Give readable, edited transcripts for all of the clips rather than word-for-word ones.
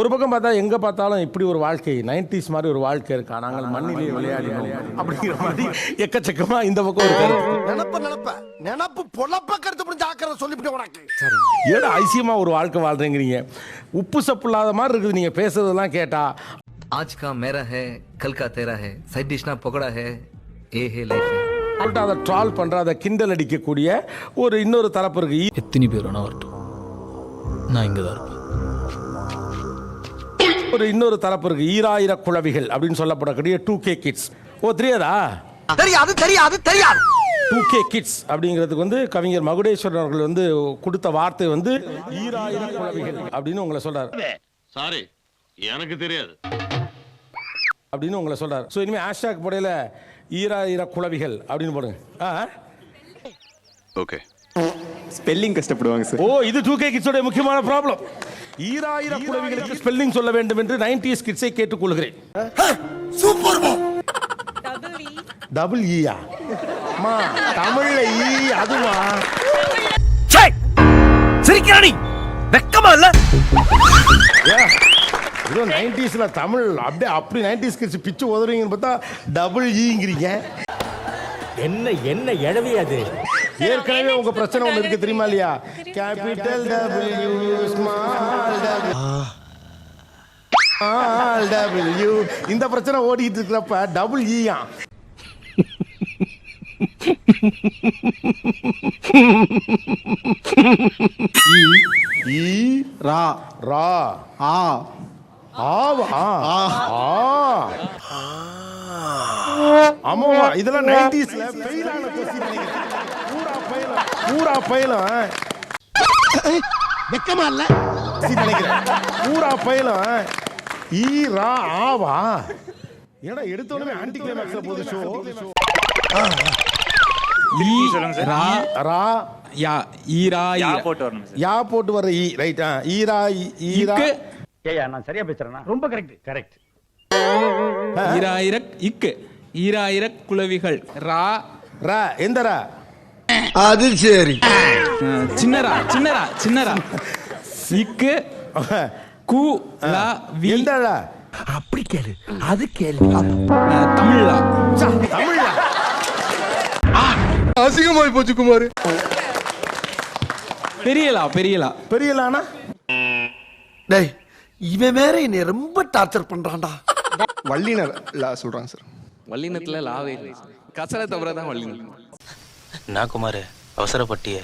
ஒரு பக்கம் பார்த்தா எங்கே பார்த்தாலும் இப்படி ஒரு வாழ்க்கை 90s மாதிரி ஒரு வாழ்க்கை இருக்கா, நாங்கள் மண்ணிலே விளையாடினோம் அப்படிங்கிற மாதிரி எக்கச்சக்கமாக இந்த பக்கம் ஒரு கருத்து. நினப்பு பொழப்ப கருத்து முடிஞ்சு ஆக்கிறத சொல்லிவிட்டு உனக்கு ஏடா ஐசியமாக ஒரு வாழ்க்கை வாழ்றீங்கிறீங்க. உப்பு சப்பு இல்லாத மாதிரி இருக்குது நீங்கள் பேசுறதெல்லாம் கேட்டா. आज का मेरा है कल का तेरा है साइड डिश ना पकड़ा है ये है लाइफ है அதை ட்ரால் பண்ணுற, அதை கிண்டல் அடிக்கக்கூடிய ஒரு இன்னொரு தரப்பு இருக்கு. எத்தனை பேர் வேணா வரட்டும், நான் இங்கே தான் இருப்பேன். ஒரு இன்னொரு தரப்பு இருக்கு, ஈராயிர குளவிகள் அப்படின்னு சொல்லப்படக்கூடிய 2K கிட்ஸ். ஓ தெரியாதா? தெரியாது தெரியாது தெரியாது. 2K கிட்ஸ் அப்படிங்கிறதுக்கு வந்து கவிஞர் மகுடேஸ்வரன் அவர்கள் வந்து கொடுத்த வார்த்தை வந்து ஈராயிர குளவிகள் அப்படின்னு உங்களை சொல்றாரு. சாரி, எனக்கு தெரியாது அப்படின்னு உங்களை சொல்றாரு. ஸோ இனிமேல் ஹேஷ்டாக் போடையில ஈராயிர குளவிகள் அப்படின்னு போடுங்க. ஓகே. ஸ்பெல்லிங் கஷ்டப்படுவாங்க சார். ஓ இது 2K கிட்ஸோட முக்கியமான ப்ராப்ளம். ஈராயிர குளவிகளுக்கு ஸ்பெல்லிங் சொல்ல வேண்டும் என்று 90s கிட்ஸை கேட்டுக்கொள்கிறேன். சூப்பர் பா. டபுள் ஈயா மா தமிழ்ல ஈ அதுவா? சிரிக்கிறானி வெக்கமா இல்ல? ஏதோ 90sல தமிழ் அப்படியே அப்படி 90s கிட்ஸ் பிச்சு உதறீங்கன்னு பார்த்தா டபுள் ஈங்கிறீங்க. என்ன என்ன எழவி அது? ஏற்கனவே உங்க பிரச்சனை ஒன்று இருக்கு தெரியுமா இல்லையா? கேபிட்டல் டபிள்யூ ஸ்மால் டபிள்யூ இந்த பிரச்சனை ஓடிட்டு இருக்கிறப்ப டபுள் ஈயா. ரா ரா ஆ ஆவா ஆமாவா இதெல்லாம் 90sல ஃபெயில் ஆன கொஸ்டின் நினைக்கிறேன். பூரா பையலும் வெக்கமா இல்ல நினைக்கிறேன். பூரா பையலும் ஈ ரா ஆவா. ஏடா எடுத்த உடனே ஆன்டி கிளைமாக்ஸ்ல போகுது ஷோ. ரா ரா யா ஈரா யா போட்டு வர ஈ ரைட். ஈரா ஈரா ஏயா நான் சரியா பேசுறேனா? ரொம்ப கரெக்ட் கரெக்ட். ஈராயிரக் இக்கு ஈராயிரக் குளவிகள் ரா ரா எந்த ரா? அது சரி. சின்னரா சின்னரா சின்னரா இக்கு கு லா வி எந்த ரா? அப்படி கேளு அது கேளு. தமிழ்லா தமிழ்ல அசிங்கமாய் போச்சு குமார். பெரியலா பெரியலா பெரியலானா? டேய் இவன் வேற என்னை ரொம்ப டார்ச்சர் பண்றான்டா. வல்லினர் லா சொல்றாங்க சார். வல்லினத்துல லாவே கசர தவிர தான் வல்லினம். நான் குமார் அவசரப்பட்டிய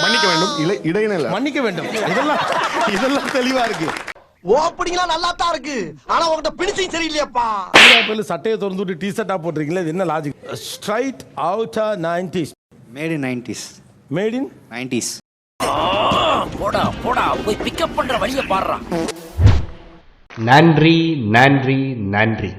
மன்னிக்க வேண்டும். இடையினல மன்னிக்க வேண்டும். இதெல்லாம் தெளிவா இருக்கு. ஓப்பனிங்லாம் நல்லா தான் இருக்கு, ஆனா உன்கிட்ட பினிஷிங் சரியில்லையாப்பா. சட்டையை திறந்து விட்டு டி-ஷர்ட்டா போட்டிருக்கீங்களா? இது என்ன logic? Straight out 90s. Made in 90s. Made in 90s. போடா போடா போய் பிக்கப் பண்ற வழிய பாடுறா. நன்றி நன்றி நன்றி.